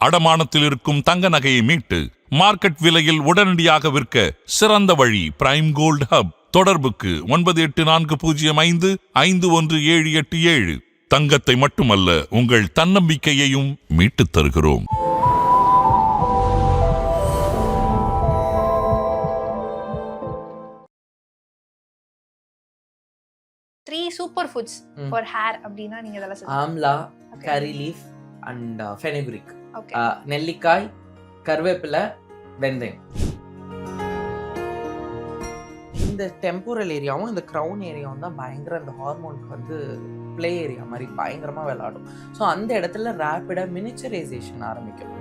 அடமானத்தில் இருக்கும் தங்க நகையை மீட்டு மார்க்கெட் விலையில் உடனடியாக விற்க சிறந்த வழி பிரைம் கோல்ட் ஹப். தொடர்புக்கு 9845551787. தங்கத்தை மட்டுமல்ல, உங்கள் தன்னம்பிக்கையையும் மீட்டுத் தருகிறோம். 3 சூப்பர் ஃபுட்ஸ் ஃபார் ஹேர் அப்படின்னா நீங்க இதெல்லாம் சொல்லுங்க. ஆம்லா, கரி லீஃப் அண்ட் ஃபெனிகுரிக். ஓகே. நெல்லிக்காய், கருவேப்பிலை, வெந்தயம். இந்த டெம்போரல் ஏரியாவும் இந்த க்ரௌன் ஏரியாவும் தான் பயங்கர அந்த ஹார்மோனுக்கு வந்து ப்ளே ஏரியா மாதிரி பயங்கரமாக விளையாடும். ஸோ அந்த இடத்துல ரேப்பிடாக மினிச்சரைசேஷன் ஆரம்பிக்கும்.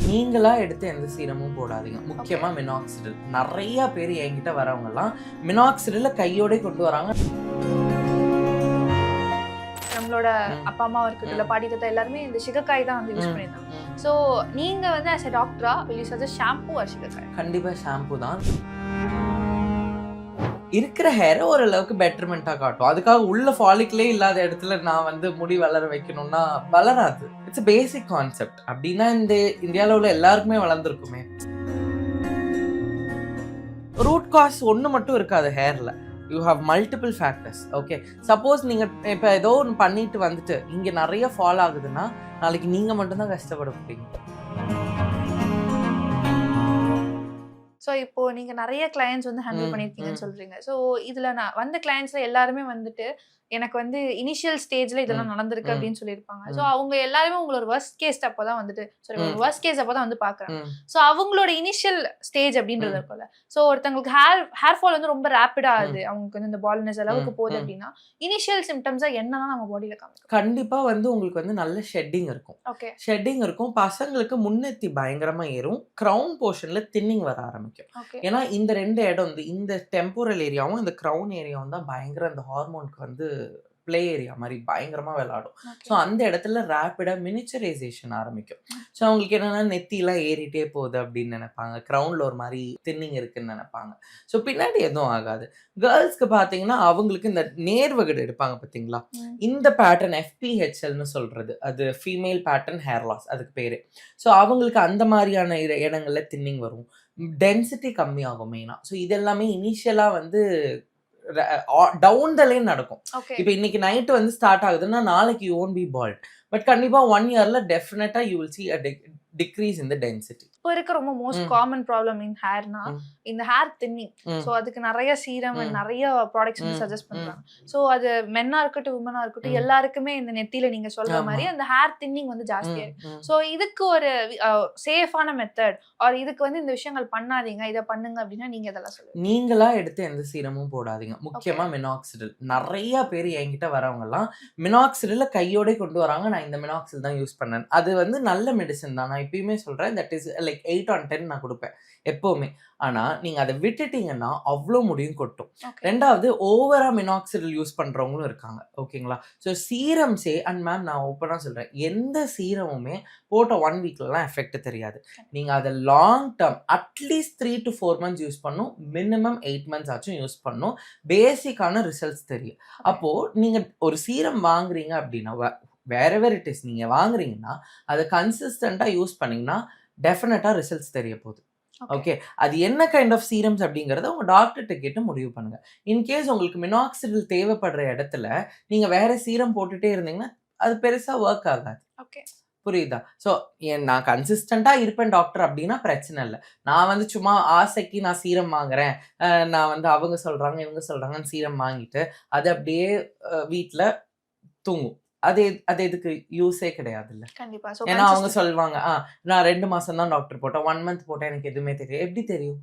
நீங்களா எடுத்து எந்த சீரமும் போடாதீங்க. முக்கியமா மினாக்சிடில். நிறைய பேர் என்கிட்ட வரவங்க எல்லாம் மினாக்சிடில கையோட கொண்டு வராங்க. நம்மளோட அப்பா அம்மா இருக்கட்டும், பாட்டி தாத்தா எல்லாருமே இந்த சிகக்காய் தான் வந்து யூஸ் பண்ணிருந்தாங்க. சோ நீங்க வந்து as a doctor will you suggest shampoo or சிகக்காய்? கண்டிப்பா ஷாம்பு தான். இருக்கிற ஹேரை ஓரளவுக்கு பெட்டர்மெண்ட்டாக காட்டும். அதுக்காக உள்ள ஃபாலிக்லே இல்லாத இடத்துல நான் வந்து முடி வளர வைக்கணும்னா வளராது. It's basic concept. அப்படின்னா இந்த இந்தியாவில் உள்ள எல்லாருக்குமே வளர்ந்துருக்குமே. ரூட் காஸ் ஒன்று மட்டும் இருக்காது ஹேரில். You have multiple factors. Okay, suppose நீங்கள் இப்போ ஏதோ ஒன்று பண்ணிட்டு வந்துட்டு இங்கே நிறைய ஃபால் ஆகுதுன்னா நாளைக்கு நீங்கள் மட்டும்தான் கஷ்டப்பட போறீங்க. ஸோ இப்போ நீங்க நிறைய கிளையன்ட்ஸ் வந்து ஹேண்டில் பண்ணிருக்கீங்கன்னு சொல்றீங்க. ஸோ இதுல நான் வந்த கிளையன்ட்ஸ்ல எல்லாருமே வந்துட்டு எனக்கு வந்து இனிஷியல் ஸ்டேஜ்ல இதெல்லாம் நடந்திருக்கு அப்படின்னு சொல்லியிருப்பாங்க. ஸோ அவங்க எல்லாருமே உங்களோட வர்ஸ்ட் கேஸ் அப்போதான் வந்துட்டு வர்ஸ்ட் கேஸ் அப்போதான் வந்து பாக்குறாங்க. ஸோ அவங்களோட இனிஷியல் ஸ்டேஜ் அப்படின்றது இருக்கும்ல. ஸோ ஒருத்தவங்களுக்கு ஹேர் ஃபால் வந்து ரொம்ப ரேப்பிடா ஆகுது, அவங்களுக்கு வந்து இந்த பால்னஸ் அளவுக்கு போகுது அப்படின்னா இனிஷியல் சிம்டம்ஸா என்னன்னா நம்ம பாடியில காமிக்கும்? கண்டிப்பா வந்து உங்களுக்கு வந்து நல்ல ஷெட்டிங் இருக்கும். ஓகே, ஷெட்டிங் இருக்கும். பசங்களுக்கு முன்னெத்தி பயங்கரமா ஏறும். கிரவுன் போர்ஷன்ல தின்னிங் வர ஆரம்பிக்கும். ஏன்னா இந்த ரெண்டு இடம் இந்த டெம்போரல் ஏரியாவும் இந்த கிரவுன் ஏரியாவும் தான் பயங்கர அந்த ஹார்மோனுக்கு வந்து ப்ளே ஏரியா மாதிரி பயங்கரமா விளையாடும். ஸோ அந்த இடத்துல ரேப்பிடா மினிச்சரைசேஷன் ஆரம்பிக்கும். ஸோ அவங்களுக்கு என்னன்னா நெத்திலாம் ஏறிட்டே போகுது அப்படின்னு நினைப்பாங்க. கிரவுண்ட்ல ஒரு மாதிரி தின்னிங் இருக்குன்னு நினைப்பாங்க. ஸோ பின்னாடி எதுவும் ஆகாது. கேர்ள்ஸ்க்கு பார்த்தீங்கன்னா அவங்களுக்கு இந்த நேர்வகடு எடுப்பாங்க பார்த்தீங்களா, இந்த பேட்டர்ன் FPHLன்னு சொல்றது, அது ஃபீமேல் பேட்டர்ன் ஹேர் லாஸ் அதுக்கு பேரு. ஸோ அவங்களுக்கு அந்த மாதிரியான இடங்கள்ல தின்னிங் வரும். டென்சிட்டி கம்மியாகும் மெயினா. ஸோ இதெல்லாமே இனிஷியலா வந்து டவுன் த லைன் நடக்கும். இப்ப இன்னைக்கு நைட் வந்து ஸ்டார்ட் ஆகுதுன்னா நாளைக்கு you won't be bald. But கண்டிப்பா 1 yearல டெஃபினட்டா you will see a decrease in the density. இப்போ இருக்க ரொம்ப மோஸ்ட் காமன் ப்ராப்ளம் இன் ஹேர்னா இந்த ஹேர் தின்னிங். ஸோ அதுக்கு நிறைய சீரம் நிறைய ப்ராடக்ட்ஸ் வந்து சஜஸ்ட் பண்றாங்க. ஸோ அது மென்னா இருக்கட்டும் உமனா இருக்கட்டும் எல்லாருக்குமே இந்த நெத்தியில நீங்க சொல்ற மாதிரி அந்த ஹேர் தின்னிங் வந்து ஜாஸ்தியா இருக்கு. ஸோ இதுக்கு ஒரு சேஃபான மெத்தட் ஆர் இதுக்கு வந்து இந்த விஷயங்கள் பண்ணாதீங்க, இதை பண்ணுங்க அப்படின்னா நீங்க இதெல்லாம் சொல்லுங்க. நீங்களா எடுத்து எந்த சீரமும் போடாதீங்க. முக்கியமா மினாக்சிடில். நிறைய பேர் என்கிட்ட வரவங்க எல்லாம் மினாக்சிடில கையோட கொண்டு வராங்க. நான் இந்த மினாக்சில் தான் யூஸ் பண்ணேன். அது வந்து நல்ல மெடிசன் தான். நான் எப்பயுமே சொல்றேன் தட் இஸ் லைக் 8 on 10 நான் கொடுப்பேன் எப்பவுமே. ஆனா நீங்க அதை விட்டுட்டீங்கன்னா அவ்வளோ முடியும் கொட்டும். ரெண்டாவது ஓவரா மினாக்சிடில் யூஸ் பண்றவங்களும் இருக்காங்க. ஓகேங்களா? ஸோ சீரம்ஸே அண்ட் மேம் நான் ஓப்பனா சொல்றேன், எந்த சீரமுமே போட்ட 1 வீக்லாம் எஃபெக்ட் தெரியாது. நீங்க அதை long term at least 3 to 4 months use பண்ணும். மினிமம் 8 months ஆச்சும் யூஸ் பண்ணும். பேசிக்கான ரிசல்ட்ஸ் தெரியும். அப்போ நீங்க ஒரு சீரம் வாங்குறீங்க அப்படின்னா வேறெவர் இட் இஸ் நீங்க வாங்குறீங்கன்னா அதை கன்சிஸ்டண்டா யூஸ் பண்ணீங்கன்னா டெஃபினட்டா ரிசல்ட்ஸ் தெரிய போகுது. ஓகே, அது என்ன கைண்ட் ஆஃப் சீரம்ஸ் அப்படிங்கறத உங்க டாக்டர்கிட்ட கேட்டு முடிவு பண்ணுங்க. இன்கேஸ் உங்களுக்கு மினாக்சிடில் தேவைப்படுற இடத்துல நீங்க வேற சீரம் போட்டுட்டே இருந்தீங்கன்னா அது பெருசா ஒர்க் ஆகாது. ஓகே, புரியுதா? ஸோ நான் கன்சிஸ்டண்டா இருப்பேன் டாக்டர் அப்படின்னா பிரச்சனை இல்லை. நான் வந்து சும்மா ஆசைக்கு நான் சீரம் வாங்குறேன், நான் வந்து அவங்க சொல்றாங்க இவங்க சொல்றாங்கன்னு சீரம் வாங்கிட்டு அது அப்படியே வீட்டில் தூங்கும். அது எதுக்கு யூஸே கிடையாதுல்ல. கண்டிப்பா. ஏன்னா அவங்க சொல்லுவாங்க நான் 2 மாசம் தான் டாக்டர் போட்டேன், 1 month போட்டேன், எனக்கு எதுவுமே தெரியும். எப்படி தெரியும்?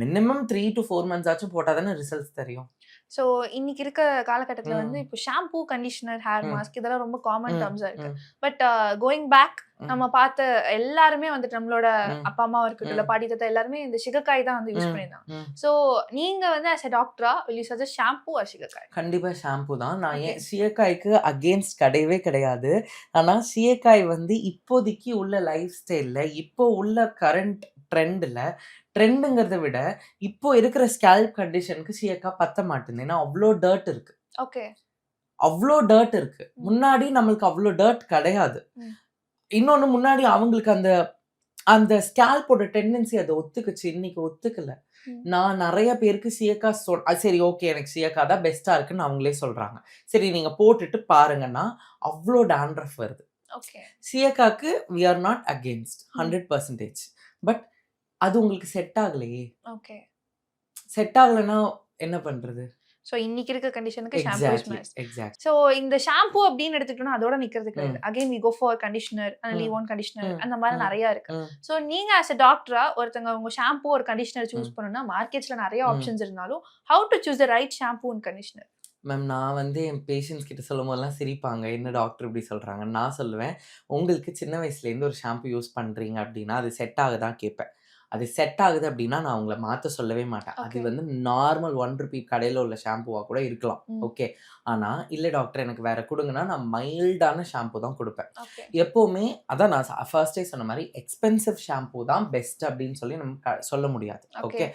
மினிமம் 3 to 4 months ஆச்சும் போட்டாதானே ரிசல்ட்ஸ் தெரியும். ஸோ இன்னைக்கு இருக்க காலகட்டத்தில் வந்து இப்போ ஷாம்பூ, கண்டிஷனர், ஹேர் மாஸ்க் இதெல்லாம் ரொம்ப காமன் டேர்ம்ஸா இருக்கு. பட் கோயிங் பேக் நம்ம பார்த்த எல்லாருமே வந்துட்டு நம்மளோட அப்பா அம்மா இருக்கட்டும், பாட்டி தாத்தா எல்லாருமே இந்த சிகக்காய் தான் வந்து யூஸ் பண்ணிருந்தாங்க. ஸோ நீங்க வந்து as a doctor will you suggest shampoo or சிகக்காய்? கண்டிப்பா ஷாம்பு தான். நான் ஏன் சியக்காய்க்கு அகேன்ஸ்ட் கிடையவே கிடையாது. ஆனா சியக்காய் வந்து இப்போதைக்கு உள்ள லைஃப் ஸ்டைல்ல இப்போ உள்ள கரண்ட் ட்ரெண்டுங்கிறத விட இப்போ இருக்கிற ஸ்கேல்ப் கண்டிஷனுக்கு சியக்கா பத்த மாட்டேங்குது. ஏன்னா அவ்வளோ டர்ட் இருக்கு. ஓகே, அவ்ளோ டர்ட் இருக்கு. முன்னாடி நம்மளுக்கு அவ்ளோ டர்ட் கிடையாது. ம். இன்னொன்னு முன்னாடி அவங்களுக்கு அந்த அந்த ஸ்கேல்போட டெண்டன்சி அத ஒத்துக்குச்சு. இன்னைக்கு ஒத்துக்கல. ம். நான் நெறைய பேருக்கு சியக்கா சரி ஓகே எனக்கு சியக்கா தான் பெஸ்ட்டா இருக்குன்னு அவங்களே சொல்றாங்க. சரி நீங்க போட்டுட்டு பாருங்கன்னா, அவ்ளோ டாண்ட்ரஃப் வருது. ஓகே. சியக்காக்கு we are not against hmm. 100%. But அது உங்களுக்கு செட் ஆகலையே. ஓகே. செட் ஆகலன்னா என்ன பண்றது? ஸோ இன்னைக்கு இருக்க கண்டிஷனுக்கு shampoo is exactly, must. Exactly. So இந்த ஷாம்பு அப்படின்னு எடுத்துக்கிட்டோம்னா அதோட நிக்கிறது கிடையாது. Hmm. Again we go for conditioner, hmm. Leave on conditioner hmm. அந்த மாதிரி ம். நிறைய இருக்கு. ம். ஸோ நீங்க ஆஸ் அ டாக்டரா ஒருத்தங்க உங்க ஷாம்பு ஒரு கண்டிஷனர் சூஸ் ம். பண்ணணும்னா மார்க்கெட்ஸ்ல நிறைய ம். ஆப்ஷன்ஸ் இருந்தாலும் how to choose the right shampoo and conditioner? Ma'am நான் வந்து என் பேஷண்ட்ஸ் கிட்ட சொல்லும்போதெல்லாம் சிரிப்பாங்க. என்ன டாக்டர் இப்படி சொல்றாங்கன்னு. நான் சொல்லுவேன், உங்களுக்கு சின்ன வயசுலேருந்து ஒரு ஷாம்பு யூஸ் பண்றீங்க அப்படின்னா, அது செட் ஆகுதான்னு கேட்பேன். அது செட் ஆகுது அப்படின்னா, நான் உங்கள மாத்த சொல்லவே மாட்டேன். அது ஓகே. வந்து நார்மல் ₹1 கடையில உள்ள ஷாம்புவா கூட இருக்கலாம். ம். ஓகே. ஆனா, இல்ல டாக்டர் எனக்கு வேற குடுங்கன்னா, நான் மைல்டான ஷாம்பு தான் குடுப்பேன். ஓகே. எப்பவுமே அதான் நான் ஃபர்ஸ்ட்டே சொன்ன மாரி, எக்ஸ்பென்சிவ் ஷாம்பு தான் பெஸ்ட் அப்படின்னு சொல்லி நம்ம சொல்ல முடியாது. ஓகே. ஓகே.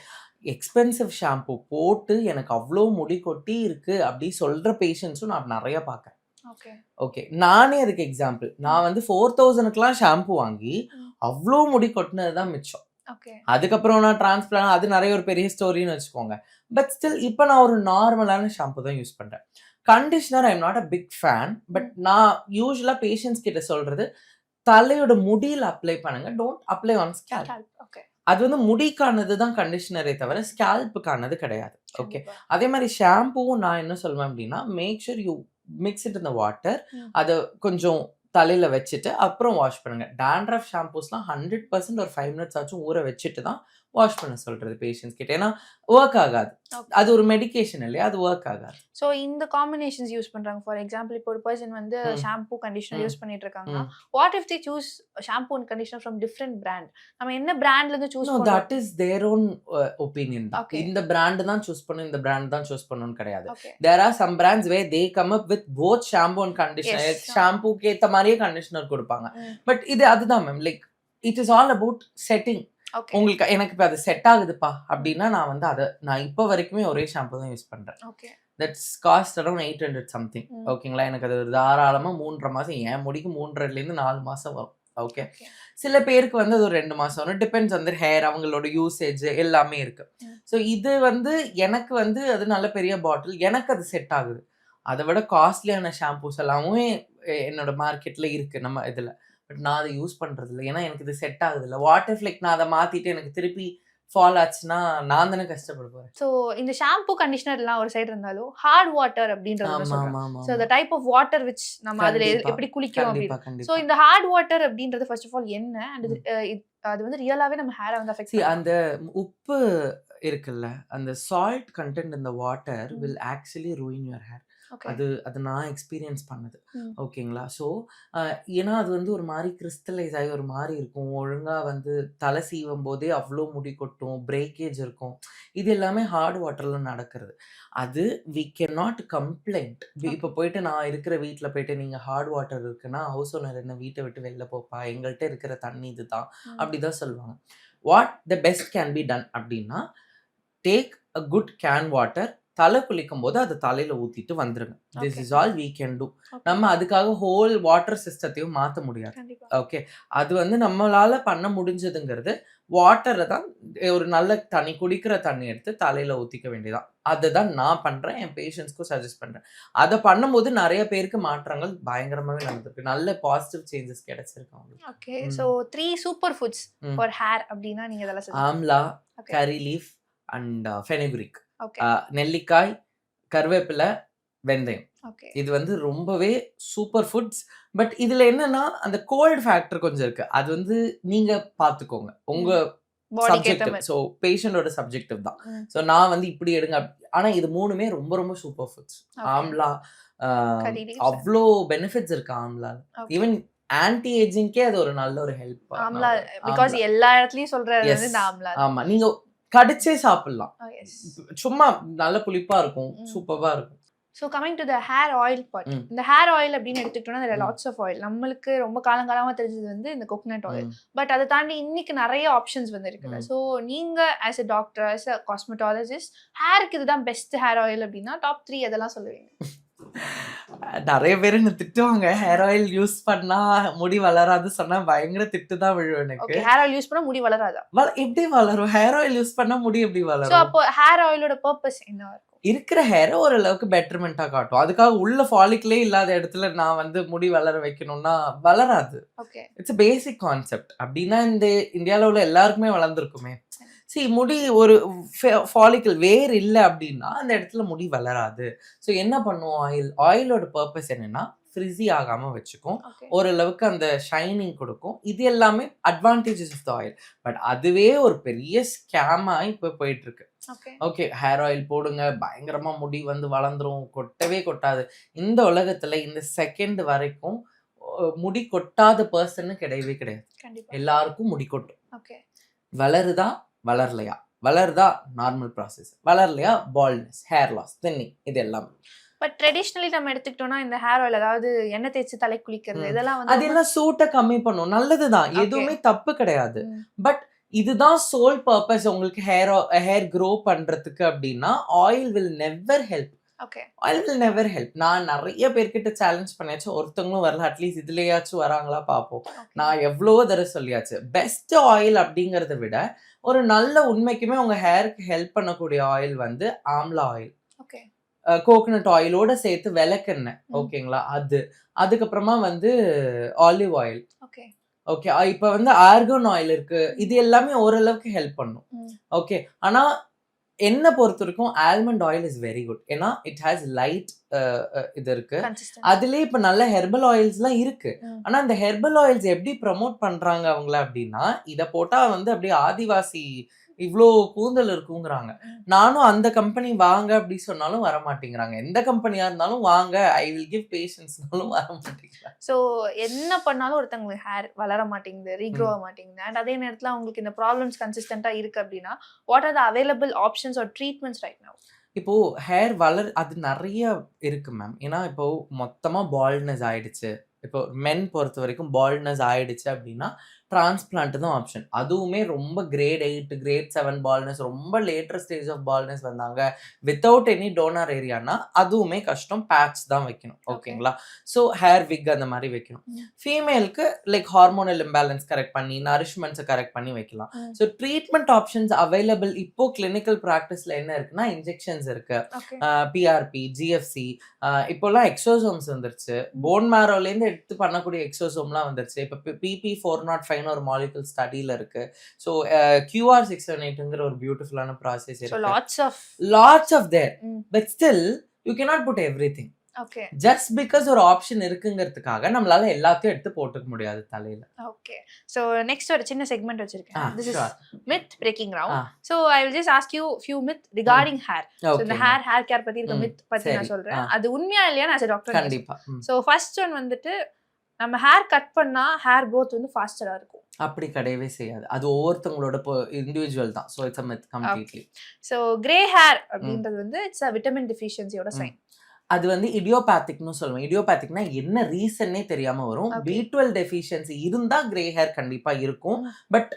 எக்ஸ்பென்சிவ் ஷாம்பு போட்டு எனக்கு அவ்ளோ முடி கொட்டி இருக்கு அப்படி சொல்ற பேஷண்ட்ஸும் நான் நெறைய பார்க்குறேன். ஓகே. ஓகே. நானே அதுக்கு எக்ஸாம்பிள். நான் வந்து 4000க்குலாம் ஷாம்பு வாங்கி, ம். அவ்ளோ முடி கொட்டுனது தான் மிச்சம். ஓகே. அதுக்கப்புறம் நான் டிரான்ஸ்பிளான்ட் அது நெறைய ஒரு பெரிய ஸ்டோரின்னு வச்சுக்கோங்க. பட் ஸ்டில் இப்ப நான் ஒரு நார்மலான ஷாம்பு தான் யூஸ் பண்றேன். Conditioner I am not a big fan. But நான் யூசுவலா பேஷண்ட்ஸ் கிட்ட சொல்றது, தலையோட முடியில அப்ளை பண்ணுங்க. Don't apply on scalp. Scalp. Okay. அது வந்து முடிக்கானது தான் கண்டிஷனரே தவிர, ஸ்கேல்ப்புக்கானது கிடையாது. ஓகே. கண்டிப்பா. அதே மாரி ஷாம்பூவும் நான் என்ன சொல்வேன் அப்டின்னா, make sure you mix it in the water. Hmm. அத கொஞ்சம் தலையில வச்சுட்டு, அப்புறம் வாஷ் பண்ணுங்க. டாண்ட்ரஃப் ஷாம்பூஸ்லாம் 100% ஒரு 5 மினிட்ஸ் ஆச்சும் ஊற வச்சுட்டு தான் வாஷ் பண்ண சொல்றது பேஷண்ட்ஸ் கிட்ட. ஏன்னா, வொர்க் ஆகாது. ஓகே. அது ஒரு மெடிகேஷன் இல்லையா? அது வொர்க் ஆகாது. ஸோ இந்த காம்பினேஷன்ஸ் யூஸ் பண்றாங்க. ஃபார் எக்ஸாம்பிள் இப்போ ஒரு பர்சன் வந்து ம். ஷாம்பு, கண்டிஷனர் ம். யூஸ் பண்ணிட்டு இருக்காங்கன்னா, hmm. What if they choose shampoo and conditioner from different brand? நம்ம என்ன பிராண்ட்ல இருந்து சூஸ் நோ பண்றோம்? That is their own opinion தான். ஓகே. இந்த பிராண்ட் தான் சூஸ் பண்ணணும், இந்த பிராண்ட் தான் சூஸ் பண்ணணும்னு கிடையாது. Okay. There are some brands where they come up with both shampoo and conditioner. Yes. ஷாம்புக்கு ஏத்த மாரியே கண்டிஷனர் குடுப்பாங்க. ம். பட் இது அதுதான் ma'am. Like it is all about setting. Okay. உங்களுக்கு எனக்கு இப்ப அது செட் ஆகுதுப்பா அப்படின்னா, நான் வந்து நான் இப்ப வரைக்குமே ஒரே ஷாம்பு தான் யூஸ் பண்றேன். Okay. That's cost around 800 something. ம். ஓகேங்களா? எனக்கு அது ஒரு தாராளமா 3 1/2 மாசம் என் முடிக்கு 3 1/2லேருந்து 4 மாசம் வரும். ஓகே. ஓகே. சில பேருக்கு வந்து அது ஒரு 2 மாசம் வரும். டிபெண்ட்ஸ் ஆன் தேர் ஹேர், அவங்களோட யூசேஜ் எல்லாமே இருக்கு. ம். ஸோ இது வந்து எனக்கு வந்து அது நல்ல பெரிய பாட்டில். எனக்கு அது செட் ஆகுது. அத விட காஸ்ட்லியான ஷாம்பூஸ் எல்லாமே என்னோட மார்க்கெட்ல இருக்கு நம்ம இதுல. பட் நான் அத யூஸ் பண்றது இல்ல. ஏன்னா எனக்கு இது செட் ஆகுதுல்ல. வாட் இஃப் லைக் நான் அத மாத்திட்டு எனக்கு திருப்பி ஃபால் ஆச்சுன்னா, நான் தானே கஷ்டப்பட போறேன். ஸோ இந்த ஷாம்பு, கண்டிஷனர்லாம் ஒரு சைடு இருந்தாலும், ஹார்ட் வாட்டர் அப்படின்றது ஒண்ணு ஆமா, சொல்றாங்க. ஆமா, ஸோ ஆமா. The type of water which நம்ம அதுல கண்டிப்பா. எப்படி குளிக்கிறோம் கண்டிப்பா, அப்படின்னு. ஸோ கண்டிப்பா. இந்த ஹார்ட் வாட்டர் அப்படின்றது ஃபர்ஸ்ட் ஆஃப் ஆல் என்ன? அண்ட் ம். அது வந்து ரியலாவே நம்ம ஹேரை வந்து அஃபெக்ட் பண்ணுமா? அந்த உப்பு இருக்குல்ல, அந்த salt content in the water hmm. Will actually ruin your hair. Okay. அது நான் எக்ஸ்பீரியன்ஸ் பண்ணது. ம். ஓகேங்களா? ஸோ ஏன்னா அது வந்து ஒரு மாரி கிறிஸ்டலைஸ் ஆகி ஒரு மாரி இருக்கும். ஒழுங்கா வந்து தலை சீவும்போதே அவ்ளோ முடி கொட்டும். பிரேக்கேஜ் இருக்கும். இது எல்லாமே ஹார்ட் வாட்டர்ல நடக்கிறது. அது வி கேன் நாட் கம்ப்ளைண்ட். இப்ப போயிட்டு நான் இருக்கிற வீட்ல போயிட்டு நீங்க ஹார்ட் வாட்டர் இருக்குன்னா, ஹவுஸ் ஓனர் என்ன வீட்ட விட்டு வெளில போப்பா, எங்கள்ட்ட இருக்கிற தண்ணி இதுதான். ம். அப்படிதான் சொல்லுவாங்க. What the best can be done அப்படின்னா, take a good can water. தலை குளிக்கும்போது அத தலையில ஊத்திட்டு வந்துருங்க. This okay. Is all we can do. Okay. நம்ம அதுக்காக ஹோல் வாட்டர் சிஸ்டத்தையும் மாத்த முடியாது. கண்டிப்பா. ஓகே. அது வந்து நம்மளால பண்ண முடிஞ்சதுங்கிறது, வாட்டர தான் ஒரு நல்ல தண்ணி குடிக்கிற தண்ணி எடுத்து தலையில ஊத்திக்க வேண்டியதுதான். அதுதான் நான் பண்றேன். என் பேஷண்ட்ஸ்க்கும் சஜெஸ்ட் பண்றேன். அத பண்ணும்போது நெறைய பேருக்கு மாற்றங்கள் பயங்கரமாவே நடந்திருக்கு. நல்ல பாசிட்டிவ் சேஞ்சஸ் கிடைச்சிருக்கு அவங்களுக்கு. Okay. Hmm. So 3 super foods hmm. For hair அப்படின்னா நீங்க இதெல்லாம் சொல்லுங்க. Amla, okay. Curry leaf and fenugreek. Okay. நெல்லிக்காய், கருவேப்பில, வெந்தயம். ஓகே. இது வந்து ரொம்பவே சூப்பர் ஃபுட்ஸ். பட் இதுல என்னன்னா, அந்த கோல்ட் ஃபேக்டர் கொஞ்சம் இருக்கு. அது வந்து நீங்க பார்த்துக்கோங்க. உங்க பாடிக்கு ஏத்த சப்ஜெக்டிவ். மாதிரி. ஸோ பேஷண்டோட சப்ஜெக்டிவ் தான். ம். ஸோ நான் வந்து இப்படி எடுங்க. ஆனா இது 3மே ரொம்ப ரொம்ப super foods. Okay. Amla curry leaves. அவ்ளோ பெனிஃபிட்ஸ் இருக்கு ஆம்லால. ஓகே. ஈவன் ஆன்டி ஏஜிங்க்கே அது ஒரு நல்ல ஒரு ஹெல்ப். ஆம்லா பிகாஸ் ஆம்லா. எல்லா இடத்துலயும் சொல்றது எஸ். வந்து இந்த ஆம்லா தான். ஆமா. நீங்க கடிச்சே சாப்பிடலாம். எஸ். சும்மா நல்ல புளிப்பா இருக்கும். ம். சூப்பர்வா இருக்கும். So coming to the hair oil part. Hmm. இந்த ஹேர் ஆயில் அப்படின்னு எடுத்துக்கிட்டோம்னா அதில் ம். Lots of oil. நம்மளுக்கு ரொம்ப காலங்காலமா தெரிஞ்சது வந்து இந்த கோகனட் ஆயில். ம். பட் அதை தாண்டி இன்னைக்கு நிறைய ஆப்ஷன்ஸ் வந்து இருக்குது. ம். ஸோ நீங்க as a doctor, as a cosmetologist, ஹேருக்கு இதுதான் பெஸ்ட் ஹேர் ஆயில் அப்படின்னா டாப் 3 அதெல்லாம் சொல்லுவீங்க? நெறைய பேர் என்ன திட்டுவாங்க. ஹேர் ஆயில் யூஸ் பண்ணா முடி வளராது சொன்னா பயங்கர திட்டு தான் விழும் எனக்கு. ஓகே. ஹேர் ஆயில் யூஸ் பண்ணா முடி வளராதா? எப்படி வளரும்? ஹேர் ஆயில் யூஸ் பண்ணா முடி எப்படி சோ வளரும்? அப்போ ஹேர் ஆயிலோட பர்பஸ் என்னவா இருக்கும்? இருக்கிற ஹேர ஓரளவுக்கு பெட்டர்மென்ட்டா காட்டும். அதுக்காக உள்ள ஃபாலிக்கிளே இல்லாத இடத்துல நான் வந்து முடி வளர வைக்கணும்னா வளராது. Okay. It's a basic concept. அப்படின்னா இந்த இந்தியால உள்ள எல்லாருக்குமே வளர்ந்திருக்குமே. முடி ஒரு ஃபாலிக்கிள் வேர் இல்ல அப்படின்னா அந்த இடத்துல முடி வளராது. ஸோ என்ன பண்ணும் ஆயில்? ஆயிலோட பர்பஸ் என்னன்னா ஃப்ரிஸி ஆகாம வச்சுக்கும். ஓகே. ஓரளவுக்கு அந்த ஷைனிங் கொடுக்கும். இது எல்லாமே advantages of the oil. But அதுவே ஒரு பெரிய ஸ்கேமா இப்ப போயிட்டு இருக்கு. ஓகே. ஓகே, ஹேர் ஆயில் போடுங்க, பயங்கரமா முடி வந்து வளர்ந்துரும், கொட்டவே கொட்டாது. இந்த உலகத்துல இந்த செகண்ட் வரைக்கும் முடி கொட்டாத பர்சன் கிடையவே கிடையாது. கண்டிப்பா. எல்லாருக்கும் முடி கொட்டும். ஓகே. வளருதா வளரலையா, வளருதா நார்மல் ப்ராசஸ், வளரலையா பால்ட்னஸ், ஹேர் லாஸ், தின்னிங், இது எல்லாம். பட் ட்ரெடிஷனலி நம்ம எடுத்துக்கிட்டோம்னா இந்த ஹேர் ஆயில் அதாவது எண்ணெய் தேய்ச்சி தலை குளிக்கிறது இதெல்லாம் வந்து அதெல்லாம் சூட்டை கம்மி பண்ணும். நல்லதுதான், எதுவுமே தப்பு கிடையாது. பட் இதுதான் சோல் பர்பஸ் உங்களுக்கு ஹேர் க்ரோ பண்றதுக்கு அப்படின்னா oil will never help. Okay. Oil will never help. நான் நிறைய பேர்கிட்ட சேலஞ்ச் பண்ணியாச்சு, ஒருத்தவங்களும் வரல. அட்லீஸ்ட் இதுலயாச்சும் வராங்களா பார்ப்போம். நான் எவ்வளவோ தடவை சொல்லியாச்சு. பெஸ்ட் ஆயில் அப்படிங்கறத விட ஒரு நல்ல உண்மைக்குமே உங்க ஹேருக்கு ஹெல்ப் பண்ணக்கூடிய ஆயில் வந்து ஆம்லா ஆயில், ஓகே, கோகனட் ஆயிலோட சேர்த்து விளக்கெண்ணெய், ஓகேங்களா, அதுக்கப்புறமா வந்து ஆலிவ் ஆயில், ஓகே, ஓகே. இப்ப வந்து ஆர்கன் ஆயில் இருக்கு. இது எல்லாமே ஓரளவுக்கு ஹெல்ப் பண்ணும். ஓகே. ஆனா என்ன பொறுத்த வரைக்கும் almond oil is very good. ஏன்னா இட் ஹேஸ் லைட் இது இருக்கு. அதுலயே இப்ப நல்ல ஹெர்பல் ஆயில்ஸ் எல்லாம் இருக்கு. ஆனா அந்த ஹெர்பல் ஆயில்ஸ் எப்படி ப்ரமோட் பண்றாங்க அவங்கள அப்படின்னா, இத போட்டா வந்து அப்படியே ஆதிவாசி இவ்ளோ கூந்தல் இருக்குங்கிறாங்க. நானும் அந்த கம்பெனி வாங்க அப்படி சொன்னாலும் வர மாட்டேங்கிறாங்க. எந்த கம்பெனியா இருந்தாலும் வாங்க, ஐ வில் கிவ் பேஷன்ஸ்னாலும் வர மாட்டேங்கிறாங்க. சோ என்ன பண்ணாலும் ஒருத்தங்களுக்கு ஹேர் வளர மாட்டேங்குது, ரீக்ரோ ஆக மாட்டேங்குது. அண்ட் அதே நேரத்துல அவங்களுக்கு இந்த ப்ராப்ளம்ஸ் கன்சிஸ்டன்ட்டா இருக்கு அப்படின்னா what are the available options are treatments right now? இப்போ ஹேர் அது நிறைய இருக்கு மேம். ஏன்னா இப்போ மொத்தமா பால்ட்னஸ் ஆயிடுச்சு. இப்போ மென் பொறுத்த வரைக்கும் பால்ட்னஸ் ஆயிடுச்சு அப்படின்னா டிரான்ஸ்பிளான்ட் தான் ஆப்ஷன். அதுவுமே ரொம்ப கிரேட் 8 கிரேட் 7 பால்ட்னஸ், ரொம்ப லேட்டர் ஸ்டேஜ் ஆஃப் பால்ட்னஸ் வந்தாங்க வித்தவுட் எனி டோனர் ஏரியானா அதுவுமே கஷ்டம். பேட்ச் தான் வைக்கணும், ஓகேங்களா. ஸோ ஹேர் விக் அந்த மாதிரி வைக்கணும். ஃபீமேலுக்கு லைக் ஹார்மோனல் இம்பேலன்ஸ் கரெக்ட் பண்ணி நரிஷ்மெண்ட்ஸை கரெக்ட் பண்ணி வைக்கலாம். ஸோ ட்ரீட்மெண்ட் ஆப்ஷன்ஸ் அவைலபிள் இப்போ கிளினிக்கல் ப்ராக்டிஸ்ல என்ன இருக்குன்னா இன்ஜெக்ஷன்ஸ் இருக்கு, பிஆர்பி, ஜிஎஃப்சி, இப்போல்லாம் எக்ஸோசோம்ஸ் வந்துருச்சு. போன் மேரோலேருந்து எடுத்து பண்ணக்கூடிய எக்ஸோசோம்லாம் வந்துருச்சு. இப்போ PP405 ஒரு மாலிகுல் ஸ்டடியில இருக்கு. ஸோ QR678ங்கிற ஒரு பியூட்டிஃபுல்லான ப்ராசஸ் இருக்கு. Lots of there. But still you cannot put everything. Okay. Just because ஒரு ஆப்ஷன் இருக்குங்கிறதுக்காக நம்மளால எல்லாத்தையும் எடுத்து போட்டுக்க முடியாது தலையில. ஓகே. சோ நெக்ஸ்ட் ஒரு சின்ன செக்மெண்ட் வச்சிருக்கேன். This is myth breaking round. So I will just ask you few myth regarding hair. So இந்த hair care பத்தி இருக்க myth பத்தி நான் சொல்றேன். அது உண்மையா இல்லையா as a doctor? கண்டிப்பா. So first one வந்துட்டு நம்ம ஹேர் கட் பண்ணா ஹேர் growth வந்து ஃபாஸ்டரா இருக்கும். அப்படி கிடையவே செய்யாது. அது ஒவ்வொருத்தங்களோட இண்டிவிஜுவல் தான். So it's a myth completely. So grey hair அப்படின்றது வந்து இட்ஸ் a vitamin deficiencyயோட சைன். அது வந்து இடியோபேத்திக்னு சொல்லுவேன். இடியோபேத்திக்னா என்ன ரீசன்னே தெரியாம வரும். B12 டெஃபிஷியன்சி இருந்தா கிரே ஹேர் கண்டிப்பா இருக்கும். பட்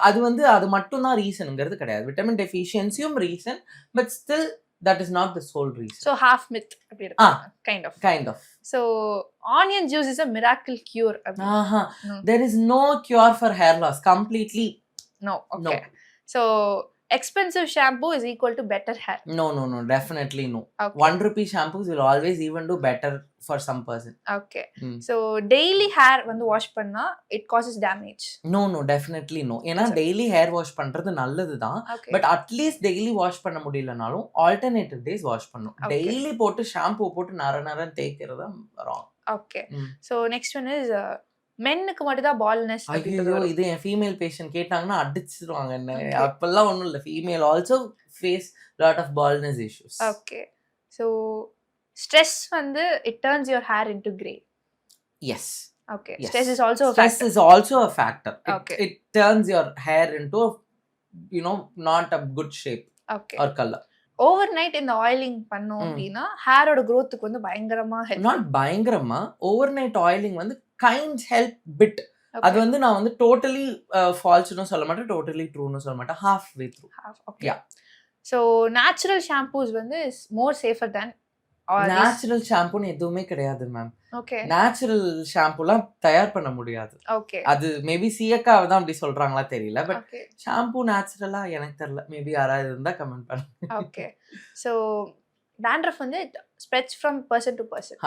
அது வந்து அது மட்டும் தான் ரீசன்ங்கிறது கிடையாது. விட்டமின் டெஃபிஷியன்சியும் reason, but still that is not the sole reason. So half myth அப்படி இருக்கு. Kind of. So onion juice is a miracle cure. There is no cure for hair loss. Completely no. Okay. So expensive shampoo is equal to better hair. No, definitely no. Okay. 1 rupee shampoos will always even do better for some person. Okay. So daily hair வந்து wash பண்ணா it causes damage. No, definitely no. ஏன்னா daily hair wash பண்றது நல்லது தான். But at least daily wash பண்ண முடியலனாலும் alternative days wash பண்ணணும். daily போட்டு ஷாம்பு போட்டு நரநரன்னு தேய்க்கிறது wrong. Okay. So next one is மென்னுக்கு மட்டும் தான் பால்ட்னஸ். ஐயோ, இது என் ஃபீமேல் பேஷண்ட் கேட்டாங்கன்னா அடிச்சிடுவாங்க என்ன. அப்பெல்லாம் ஒன்றும் இல்லை. Female also face lot of baldness issues. Okay. So stress வந்து it turns your hair into grey. Yes. Okay. Stress is also a factor. It turns your hair into not a good shape or color. Over night இந்த oiling பண்ணோம் அப்படின்னா ஹேரோட growthக்கு வந்து பயங்கரமா help. Not பயங்கரமா, over night oiling வந்து kinds help bit. அது வந்து நான் வந்து டோட்டலி ஃபால்ஸ்னு சொல்ல மாட்டேன், டோட்டலி ட்ரூன்னு சொல்ல மாட்டேன், halfway through. Okay. So natural shampoos வந்து is more safer than natural ஷாம்புன்னு எதுவுமே கிடையாது மேம். ஓகே நேச்சுரல் ஷாம்புலாம் தயார் பண்ண முடியாது. ஓகே அது மேபி சியக்காவை தான் அப்படி சொல்றாங்களா தெரியல. பட் ஓகே ஷாம்பு நேச்சுரலா எனக்கு தெரியல. மேபி யாராவது இருந்தா கமெண்ட் பண்ணுங்க. ஓகே ஸோ dandruff வந்து spreads from person to person.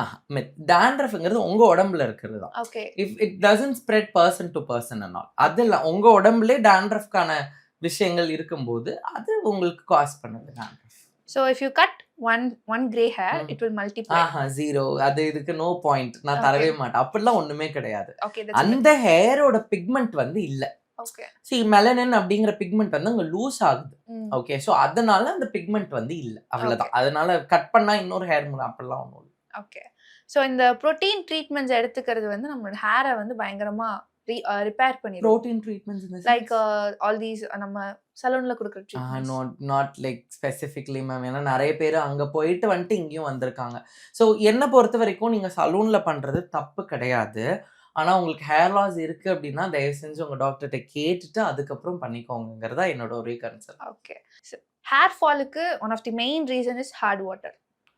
டேண்ட்ரஃப்ங்கிறது உங்க உடம்புல இருக்கிறது தான். Okay if it doesn't spread person to person and all. அதெல்லாம் உங்க உடம்புலே டேண்ட்ரஃப்கான விஷயங்கள் இருக்கும்போது அது உங்களுக்கு காஸ் பண்ணுது dandruff. So if you cut one grey hair it will multiply. Zero. அது இதுக்கு நோ பாயிண்ட். நான் தரவே மாட்டேன். அப்படிலாம் ஒண்ணுமே கிடையாது. ஓகே அந்த ஹேரோட பிக்மெண்ட் வந்து இல்ல. ஓகே மெலனின் அப்படிங்கிற பிக்மெண்ட் வந்து அங்க லூஸ் ஆகுது. ஓகே, சோ அதனால அந்த பிக்மெண்ட் வந்து இல்ல, அவ்வளவுதான். அதனால கட் பண்ணா இன்னொரு ஹேர் அப்படிலாம் ஒண்ணும் இல்ல. ஓகே ஸோ இந்த ப்ரோட்டீன் ட்ரீட்மெண்ட்ஸ் எடுத்துக்கிறது வந்து நம்மளோட ஹேரை வந்து பயங்கரமா ரிப்பேர் பண்ணிடும். Protein treatments like all these நம்ம சலூன்ல கொடுக்குற treatments. Not like specifically ma'am. ஏன்னா நிறைய பேர் அங்க போயிட்டு வந்துட்டு இங்கேயும் வந்திருக்காங்க. ஸோ என்ன பொறுத்த வரைக்கும் நீங்க சலூன்ல பண்றது தப்பு கிடையாது. ஆனா உங்களுக்கு ஹேர் லாஸ் இருக்கு அப்படின்னா தயவு செஞ்சு உங்க டாக்டர்கிட்ட கேட்டுட்டு அதுக்கப்புறம் பண்ணிக்கோங்கிறதா என்னோட ஒரே கன்சர்ன். ஓகே ஹேர் ஃபாலுக்கு one of the main reason is hard water.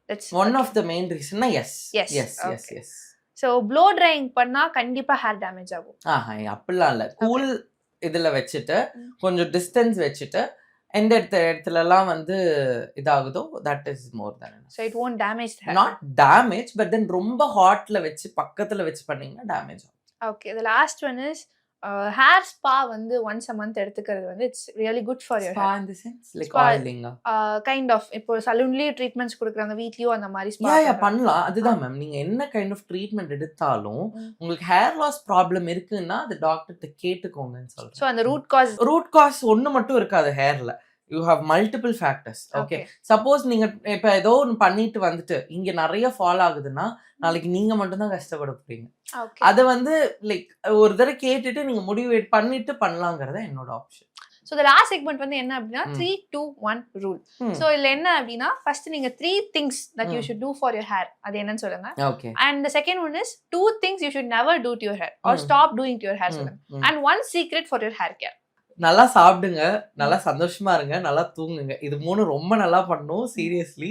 That's one of the main ரீசன்னா yes Yes, yes yes okay. Yes. So blow drying பண்ணா கண்டிப்பா ஹேர் டேமேஜ் ஆகும். அப்படிலாம் இல்ல. கூல் இதுல வச்சுட்டு கொஞ்சம் டிஸ்டன்ஸ் வச்சுட்டு எந்த இடத்துலலாம் வந்து இதாகுதோ that is more then. So it won't damage the hair. Not damage but then ரொம்ப ஹாட்ல வச்சு பக்கத்துல வச்சு பண்ணீங்கன்னா டேமேஜ் ஆகும். Okay the last one is hair spa வந்து ஒன்ஸ் அ மந்த் எடுத்துக்கிறது வந்து it's really good for your Spa hair. in the sense like Spa. oiling. Kind of இப்போ சலூன்லயே ட்ரீட்மெண்ட்ஸ் கொடுக்குறாங்க, வீட்லயும் அந்த மாதிரி ஸ்பா. பண்ணலாம். அதுதான் மேம். நீங்க என்ன கைண்ட் ஆஃப் ட்ரீட்மெண்ட் எடுத்தாலும் உங்களுக்கு ஹேர் லாஸ் ப்ராப்ளம் இருக்குன்னா அது டாக்டர்கிட்ட கேட்டுக்கோங்கன்னு சொல்றேன். ஸோ அந்த ரூட் காஸ். ரூட் காஸ் ஒண்ணு மட்டும் இருக்காது ஹேர்ல. You have multiple factors. Okay, suppose நீங்க இப்ப ஏதோ ஒன்று பண்ணிட்டு வந்துட்டு இங்க நிறைய ஃபால் ஆகுதுன்னா நாளைக்கு நீங்க மட்டும் தான் கஷ்டப்பட போறீங்க. அதை வந்து லைக் ஒரு தடவை கேட்டுட்டு நீங்க முடிவு பண்ணிட்டு பண்ணலாங்கிறத என்னோட option. So the last segment வந்து என்ன அப்படின்னா 3-2-1 ரூல். ஸோ இதுல என்ன அப்படின்னா ஃபர்ஸ்ட் நீங்க 3 things that you should do for your hair அது என்னன்னு சொல்லுங்க. Okay. And the second one is 2 things you should never do to your hair or stop doing to your hair சொல்லுங்க. And one secret for your hair care. நல்லா சாப்பிடுங்க, நல்லா சந்தோஷமா இருங்க, நல்லா தூங்குங்க. இது 3 ரொம்ப நல்லா பண்ணும். சீரியஸ்லி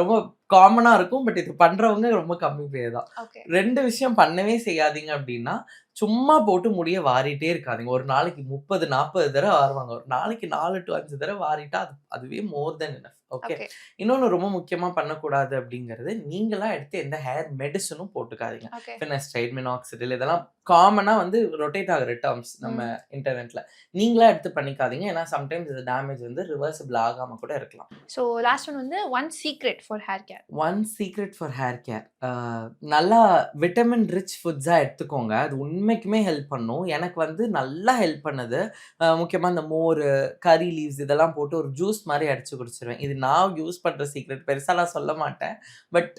ரொம்ப காமனா இருக்கும். பட் இது பண்றவங்க ரொம்ப கம்மி பேர் தான். ஓகே 2 விஷயம் பண்ணவே செய்யாதீங்க அப்படின்னா சும்மா போட்டு முடிய வாரிட்டே இருக்காதீங்க. ஒரு நாளைக்கு 30-40 தடவை வாருவாங்க. ஒரு நாளைக்கு 4 to 5 தடவை வாரிட்டா அதுவே மோர் தென் எனஃப். ஓகே. ஓகே இன்னொன்னு ரொம்ப முக்கியமா பண்ணக்கூடாது அப்படிங்கிறது நீங்களா எடுத்து எந்த ஹேர் மெடிசனும் போட்டுக்காதீங்க. ஓகே ஃபினஸ்டைட், மினாக்சிடில் இதெல்லாம் காமனா வந்து ரொட்டேட் ஆகிற டேர்ம்ஸ் நம்ம இன்டர்நெட்ல. நீங்களா எடுத்து பண்ணிக்காதீங்க. ஏன்னா சம்டைம்ஸ் இது டேமேஜ் வந்து ரிவர்சிபிள் ஆகாம கூட இருக்கலாம். ஸோ லாஸ்ட் ஒன் வந்து one secret for hair care. One secret for hair care, நல்லா விட்டமின் ரிச் ஃபுட்ஸாக எடுத்துக்கோங்க. அது உண்மைக்குமே ஹெல்ப் பண்ணும். எனக்கு வந்து நல்லா ஹெல்ப் பண்ணது முக்கியமாக இந்த மோர், கறி லீவ்ஸ் இதெல்லாம் போட்டு ஒரு ஜூஸ் மாதிரி அடிச்சு குடிச்சிருவேன். இது நான் யூஸ் பண்ணுற சீக்ரெட். பெருசாலாம் சொல்ல மாட்டேன். பட்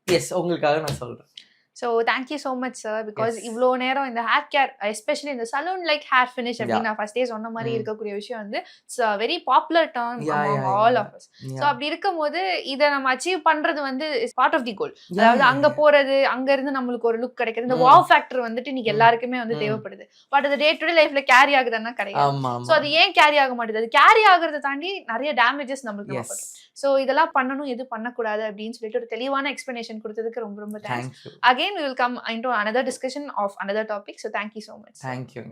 எஸ் உங்களுக்காக நான் சொல்கிறேன். So thank you so much sir. Because Yes. இவ்வளோ நேரம் இந்த ஹேர் கேர் எஸ்பெஷலி இந்த சலூன் லைக் ஹேர் ஃபினிஷ் அப்படின்னு நான் ஃபர்ஸ்டே சொன்ன மாதிரி இருக்கக்கூடிய விஷயம் வந்து it's very popular term all of us. So அப்படி இருக்கும்போது இதை நம்ம அச்சீவ் பண்றது வந்து is part of the goal. அதாவது அங்க போறது, அங்க இருந்து நம்மளுக்கு ஒரு லுக் கிடைக்கிறது, இந்த வாவ் ஃபேக்டர் வந்துட்டு இன்னைக்கு எல்லாருக்குமே வந்து தேவைப்படுது. பட் அது டே டு டே லைஃப்ல கேரி ஆகுதுன்னா கிடையாது. ஸோ அது ஏன் கேரி ஆக மாட்டேது? அது கேரி ஆகுறதை தாண்டி நிறைய டேமேஜஸ் நம்மளுக்கு வரும். ஸோ இதெல்லாம் பண்ணணும், எது பண்ணக்கூடாது அப்படின்னு சொல்லிட்டு ஒரு தெளிவான எக்ஸ்பிளனேஷன் கொடுத்ததுக்கு ரொம்ப ரொம்ப thanks. Again we will come into another discussion of another topic. So thank you so much. Thank you.